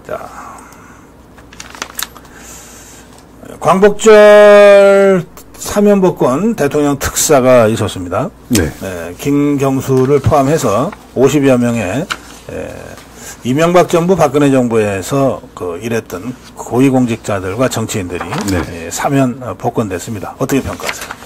자, 광복절 사면복권 대통령 특사가 있었습니다. 네. 김경수를 포함해서 50여 명의 이명박 정부, 박근혜 정부에서 일했던 고위공직자들과 정치인들이 사면 복권됐습니다. 어떻게 평가하세요?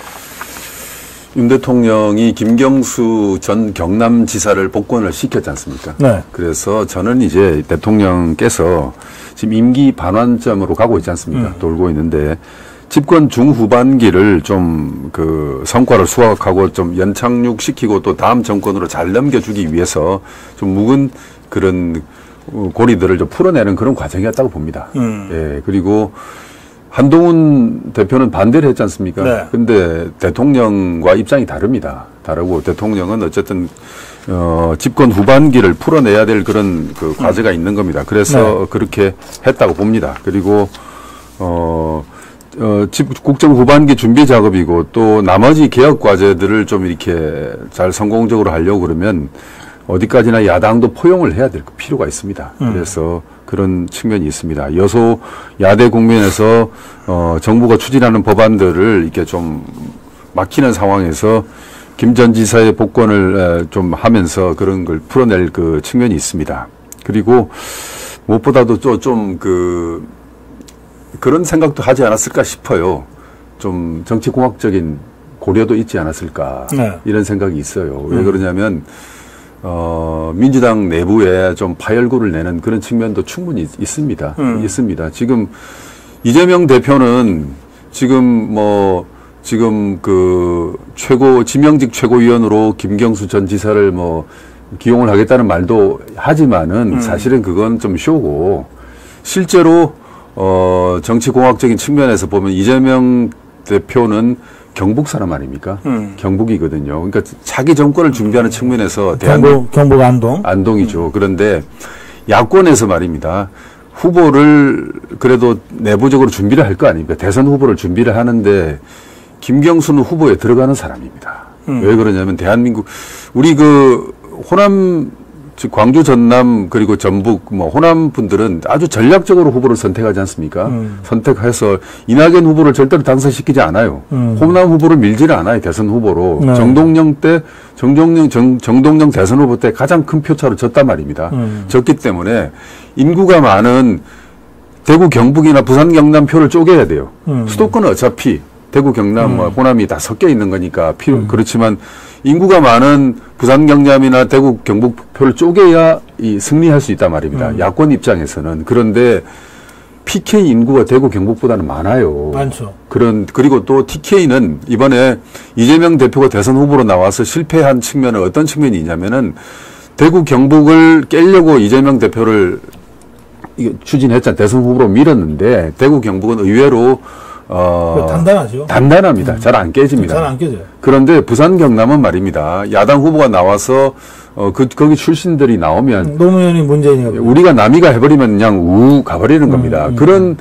윤 대통령이 김경수 전 경남지사를 복권을 시켰지 않습니까? 네. 그래서 저는 이제 대통령께서 지금 임기 반환점으로 가고 있지 않습니까? 돌고 있는데 집권 중후반기를 좀 성과를 수확하고 좀 연착륙시키고 또 다음 정권으로 잘 넘겨주기 위해서 좀 묵은 그런 고리들을 좀 풀어내는 그런 과정이었다고 봅니다. 예, 그리고 한동훈 대표는 반대를 했지 않습니까? 네. 근데 대통령과 입장이 다릅니다. 다르고 대통령은 어쨌든 집권 후반기를 풀어내야 될 그런 과제가 있는 겁니다. 그래서 그렇게 했다고 봅니다. 그리고 국정 후반기 준비 작업이고 또 나머지 개혁 과제들을 좀 이렇게 잘 성공적으로 하려고 그러면 어디까지나 야당도 포용을 해야 될 필요가 있습니다. 그래서 그런 측면이 있습니다. 여소 야대 국면에서 정부가 추진하는 법안들을 이렇게 좀 막히는 상황에서 김 전 지사의 복권을 좀 하면서 그런 걸 풀어낼 그 측면이 있습니다. 그리고 무엇보다도 좀 그런 생각도 하지 않았을까 싶어요. 좀 정치공학적인 고려도 있지 않았을까 이런 생각이 있어요. 왜 그러냐면 민주당 내부에 좀 파열구를 내는 그런 측면도 충분히 있습니다. 있습니다. 지금 이재명 대표는 지금 지명직 최고위원으로 김경수 전 지사를 기용을 하겠다는 말도 하지만은 사실은 그건 좀 쇼고 실제로 정치공학적인 측면에서 보면 이재명 대표는 경북 사람 아닙니까? 경북이거든요. 그러니까 자기 정권을 준비하는 측면에서 경북 안동? 안동이죠. 그런데 야권에서 말입니다. 후보를 그래도 내부적으로 준비를 할 거 아닙니까? 대선 후보를 준비를 하는데 김경수는 후보에 들어가는 사람입니다. 왜 그러냐면 대한민국 우리 호남 즉 광주, 전남 그리고 전북 호남 분들은 아주 전략적으로 후보를 선택하지 않습니까? 선택해서 이낙연 후보를 절대로 당선시키지 않아요. 호남 후보를 밀지를 않아요. 대선 후보로. 네. 정동영 대선 후보 때 가장 큰 표차로 졌단 말입니다. 졌기 때문에 인구가 많은 대구, 경북이나 부산, 경남 표를 쪼개야 돼요. 수도권은 어차피 대구, 경남, 호남이 다 섞여 있는 거니까 그렇지만 인구가 많은 부산, 경남이나 대구, 경북 표를 쪼개야 승리할 수 있단 말입니다. 야권 입장에서는. 그런데 PK 인구가 대구, 경북보다는 많아요. 많죠. 그리고 또 TK는 이번에 이재명 대표가 대선 후보로 나와서 실패한 측면은 어떤 측면이 있냐면은 대구, 경북을 깨려고 이재명 대표를 추진했잖아요. 대선 후보로 밀었는데 대구, 경북은 의외로 단단하죠. 단단합니다. 잘 안 깨집니다. 잘 안 깨져요. 그런데 부산, 경남은 말입니다. 야당 후보가 나와서 거기 출신들이 나오면 노무현이 문재인이고 우리가 남이가 해버리면 그냥 가버리는 겁니다. 그런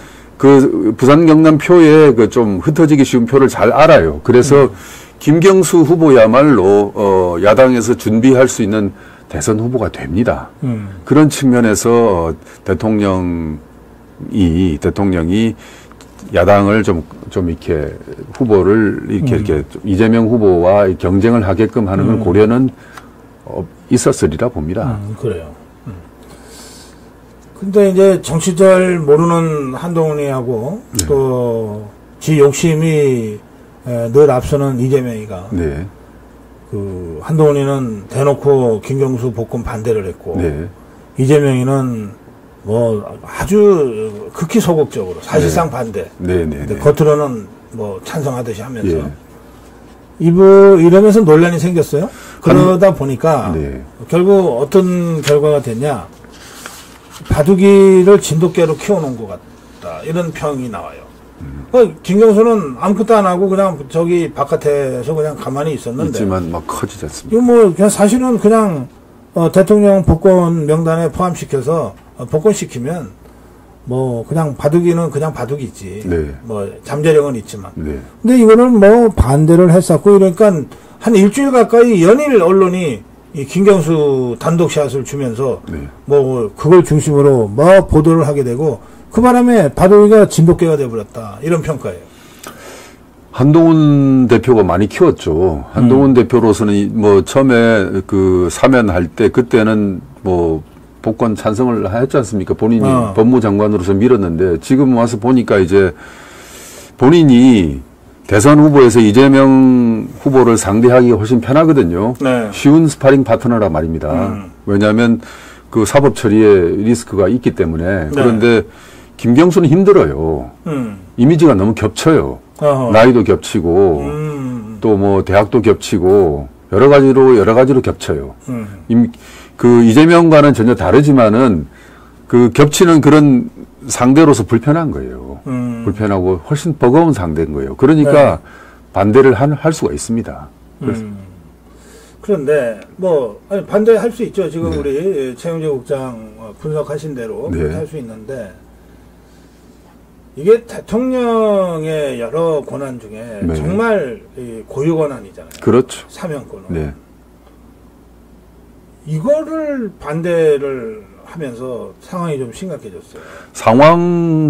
부산, 경남 표에 좀 흩어지기 쉬운 표를 잘 알아요. 그래서 김경수 후보야말로 야당에서 준비할 수 있는 대선 후보가 됩니다. 그런 측면에서 대통령이 야당을 좀 이렇게 후보를 이렇게 이재명 후보와 경쟁을 하게끔 하는 건 고려는 있었으리라 봅니다. 그래요. 근데 이제 정치 잘 모르는 한동훈이하고 또 지 욕심이 늘 앞서는 이재명이가 한동훈이는 대놓고 김경수 복권 반대를 했고 이재명이는 아주 극히 소극적으로 사실상 반대. 겉으로는 찬성하듯이 하면서 이러면서 논란이 생겼어요. 그러다 보니까 결국 어떤 결과가 됐냐? 바둑이를 진돗개로 키워놓은 것 같다. 이런 평이 나와요. 김경수는 아무것도 안 하고 그냥 저기 바깥에서 그냥 가만히 있었는데. 있지만 막 커지지 않습니까? 이거 그냥 사실은 그냥 대통령 복권 명단에 포함시켜서 복권시키면 그냥 바둑이는 그냥 바둑이지. 잠재력은 있지만. 근데 이거는 반대를 했었고 이러니까 한 일주일 가까이 연일 언론이 이 김경수 단독샷을 주면서 네. 뭐 그걸 중심으로 막 보도를 하게 되고 그 바람에 바둑이가 진돗개가 돼버렸다 이런 평가예요. 한동훈 대표가 많이 키웠죠. 한동훈 대표로서는 뭐 처음에 그 사면할 때 그때는 뭐 복권 찬성을 했지 않습니까? 본인이 법무장관으로서 밀었는데 지금 와서 보니까 이제 본인이 대선 후보에서 이재명 후보를 상대하기가 훨씬 편하거든요. 네. 쉬운 스파링 파트너라 말입니다. 왜냐하면 그 사법 처리에 리스크가 있기 때문에. 네. 그런데 김경수는 힘들어요. 이미지가 너무 겹쳐요. 어허. 나이도 겹치고 또 뭐 대학도 겹치고 여러 가지로 겹쳐요. 그 이재명과는 전혀 다르지만은 그 겹치는 그런 상대로서 불편한 거예요. 불편하고 훨씬 버거운 상대인 거예요. 그러니까 네. 반대를 할 수가 있습니다. 그런데 뭐 아니 반대할 수 있죠. 지금 네. 우리 최영재 국장 분석하신 대로 네. 할 수 있는데 이게 대통령의 여러 권한 중에 네. 정말 고유 권한이잖아요. 그렇죠. 사면권은. 네. 이거를 반대를 하면서 상황이 좀 심각해졌어요. 상황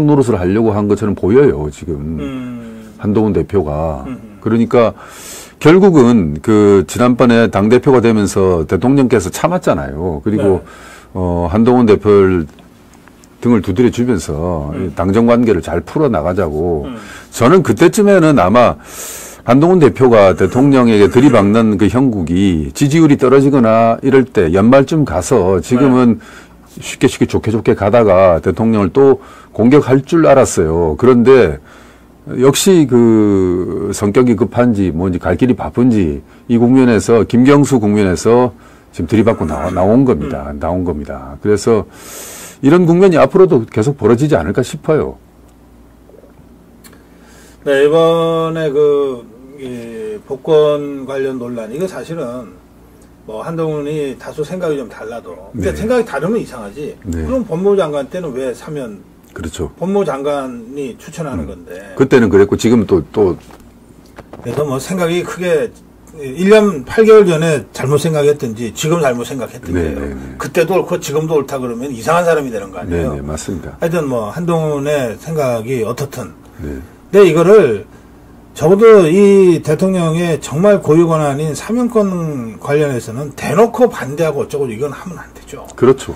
노릇을 하려고 한 것처럼 보여요, 지금. 한동훈 대표가. 그러니까 결국은 그 지난번에 당대표가 되면서 대통령께서 참았잖아요. 그리고 네. 한동훈 대표를 등을 두드려 주면서 당정 관계를 잘 풀어 나가자고. 저는 그때쯤에는 아마 한동훈 대표가 대통령에게 들이박는 그 형국이 지지율이 떨어지거나 이럴 때 연말쯤 가서 지금은 쉽게 좋게 가다가 대통령을 또 공격할 줄 알았어요. 그런데 역시 그 성격이 급한지 뭔지 갈 길이 바쁜지 이 국면에서 김경수 국면에서 지금 들이박고 나온 겁니다. 그래서 이런 국면이 앞으로도 계속 벌어지지 않을까 싶어요. 네, 이번에 복권 관련 논란, 이거 사실은 뭐 한동훈이 다소 생각이 좀 달라도, 근데 네. 생각이 다르면 이상하지. 네. 그럼 법무부 장관 때는 왜 사면? 그렇죠. 법무부 장관이 추천하는 건데. 그때는 그랬고 지금은 또. 그래서 뭐 생각이 크게 1년 8개월 전에 잘못 생각했든지 지금 잘못 생각했든지요. 네. 그때도 옳고 지금도 옳다 그러면 이상한 사람이 되는 거 아니에요? 네, 맞습니다. 하여튼 뭐 한동훈의 생각이 어떻든. 네. 근데 이거를 적어도 이 대통령의 정말 고유 권한인 사면권 관련해서는 대놓고 반대하고 어쩌고 이건 하면 안 되죠. 그렇죠.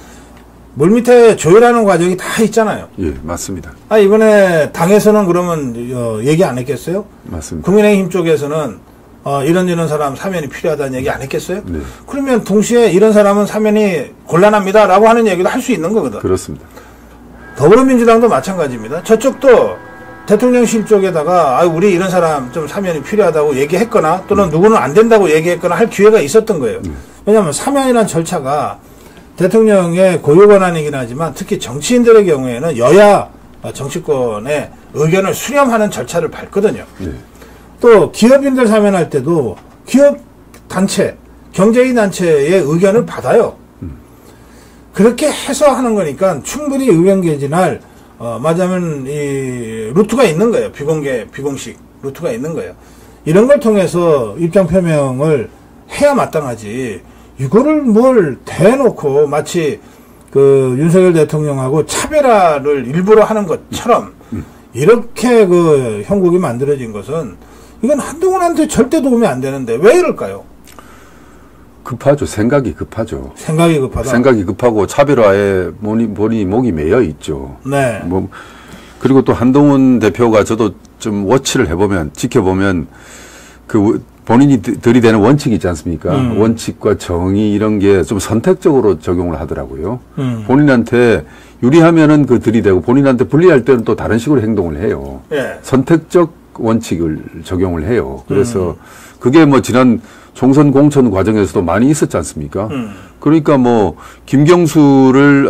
물밑에 조율하는 과정이 다 있잖아요. 예, 맞습니다. 이번에 당에서는 그러면 얘기 안 했겠어요? 맞습니다. 국민의힘 쪽에서는 이런 사람 사면이 필요하다는 얘기 안 했겠어요? 네. 그러면 동시에 이런 사람은 사면이 곤란합니다라고 하는 얘기도 할 수 있는 거거든. 그렇습니다. 더불어민주당도 마찬가지입니다. 저쪽도 대통령실 쪽에다가 우리 이런 사람 좀 사면이 필요하다고 얘기했거나 또는 누구는 안 된다고 얘기했거나 할 기회가 있었던 거예요. 왜냐하면 사면이라는 절차가 대통령의 고유 권한이긴 하지만 특히 정치인들의 경우에는 여야 정치권의 의견을 수렴하는 절차를 밟거든요. 네. 또 기업인들 사면할 때도 기업 단체, 경제인 단체의 의견을 받아요. 그렇게 해서 하는 거니까 충분히 의견 개진할 맞으면 이 루트가 있는 거예요. 비공식 루트가 있는 거예요. 이런 걸 통해서 입장 표명을 해야 마땅하지. 이거를 뭘 대놓고 마치 그 윤석열 대통령하고 차별화를 일부러 하는 것처럼 이렇게 그 형국이 만들어진 것은 이건 한동훈한테 절대 도움이 안 되는데 왜 이럴까요? 급하죠. 생각이 급하죠. 생각이 급하다. 생각이 급하고 차별화에 본인이 목이 매여 있죠. 네. 그리고 또 한동훈 대표가 저도 좀 워치를 해보면, 지켜보면 그 본인이 들이대는 원칙이 있지 않습니까? 원칙과 정의 이런 게 좀 선택적으로 적용을 하더라고요. 본인한테 유리하면은 그 들이대고 본인한테 불리할 때는 또 다른 식으로 행동을 해요. 네. 선택적 원칙을 적용을 해요. 그래서 그게 뭐 지난 총선 공천 과정에서도 많이 있었지 않습니까? 그러니까 뭐 김경률을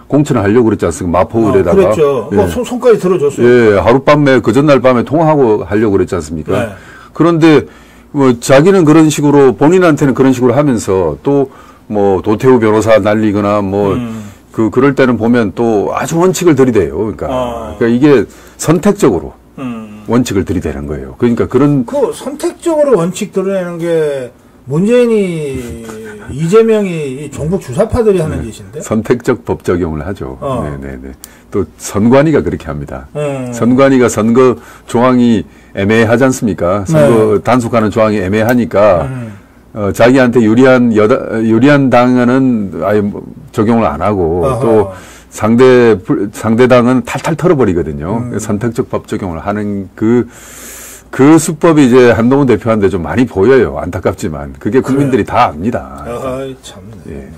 공천하려고 그랬지 않습니까? 마포을에다가. 그렇죠. 예. 손까지 들어줬어요. 예, 하룻밤에 그 전날 밤에 통화하고 하려고 그랬지 않습니까? 네. 그런데 뭐 자기는 그런 식으로 본인한테는 그런 식으로 하면서 또 뭐 도태우 변호사 날리거나 뭐 그럴 때는 보면 또 아주 원칙을 들이대요. 그러니까 이게 선택적으로 원칙을 들이대는 거예요. 그러니까 그런 선택적으로 원칙 드러내는 게 문재인이 이재명이 종북 주사파들이 하는 짓인데 선택적 법 적용을 하죠. 네네네. 또 선관위가 그렇게 합니다. 선관위가 선거 조항이 애매하지 않습니까? 선거 단속하는 조항이 애매하니까 자기한테 유리한 당은 아예 적용을 안 하고 또 상대당은 탈탈 털어버리거든요. 선택적 법 적용을 하는 그 수법이 이제 한동훈 대표한테 좀 많이 보여요. 안타깝지만. 그게 국민들이 다 압니다. 참. 예.